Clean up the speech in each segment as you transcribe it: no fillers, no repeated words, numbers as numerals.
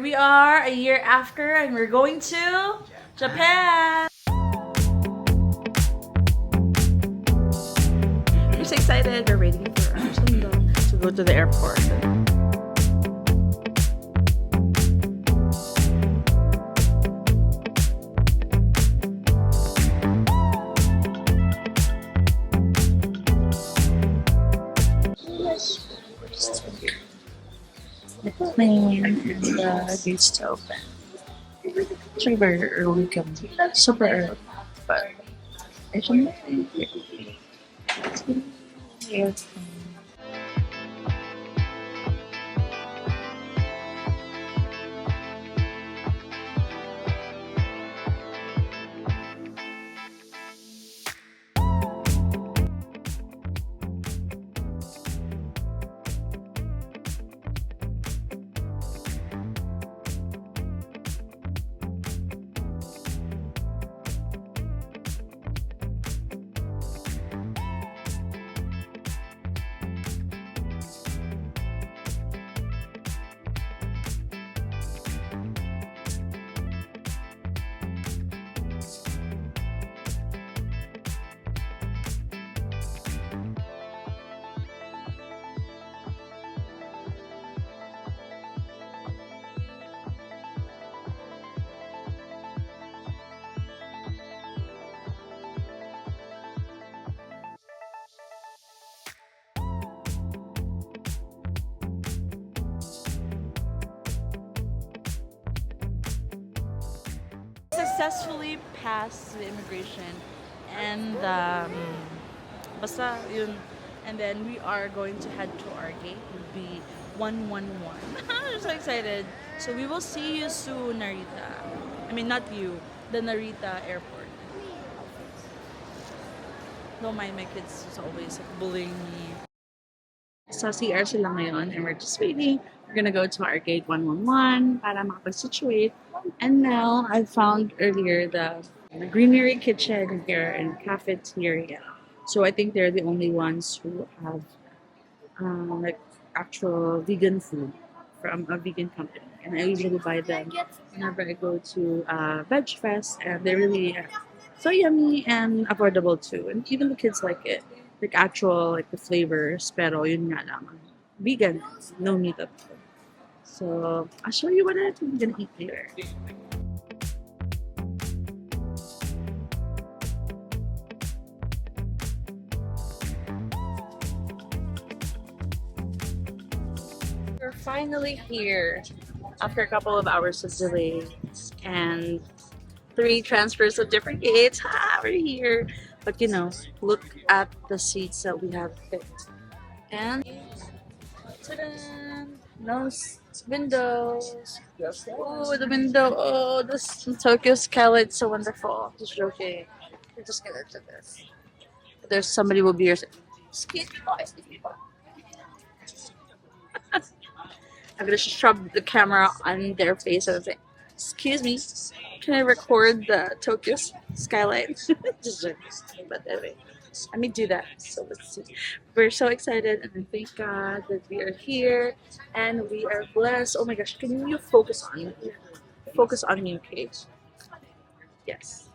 We are a year after and we're going to Japan. We're so excited. We're waiting for our sundo to go to the airport. The plane and the gates to open. Actually very early kami. Super early. But I should yeah. Successfully passed the immigration and basta yun, and then we are going to head to our gate. It would be 111. I'm so excited. So we will see you soon, Narita. I mean, not you, the Narita Airport. Don't mind my kids, it's always like bullying me. Sa CR sila ngayon and we're just waiting. We're gonna go to our gate 111 para makapag-situate. And now I found earlier the greenery kitchen here and cafeteria. So I think they're the only ones who have like actual vegan food from a vegan company. And I usually buy them whenever I go to Veg Fest, and they're really so yummy and affordable too. And even the kids like it. Like actual like the flavors, pero yun nga lang. Vegan, no meat at all. So I'll show you what I'm gonna eat later. We're finally here after a couple of hours of delays and 3 transfers of different gates. We're here. But you know, look at the seats that we have picked. And ta-da! No windows. Oh, the window. Oh, this Tokyo skylight is so wonderful. Just joking. We're just gonna do this. There's somebody will be here. Excuse me, boys. I'm gonna shove the camera on their face and say, "Excuse me, can I record the Tokyo skyline?" Just joking. But anyway, let me do that. So let's see. We're so excited, and I thank God that we are here and we are blessed. Oh my gosh, can you focus on me? Focus on me, okay? Yes.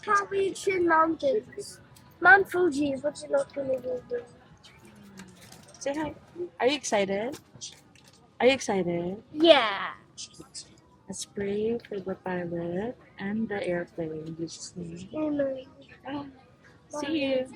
Appalachian Mountains. Mount Fuji, but you're not gonna go there. Say hi. Are you excited? Are you excited? Yeah. Let's pray for the pilot and the airplane. Just see. See you.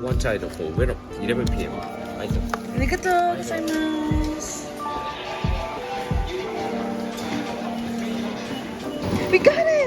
One child for Ueno, 11 p.m. Arigatou gozaimasu. We got it!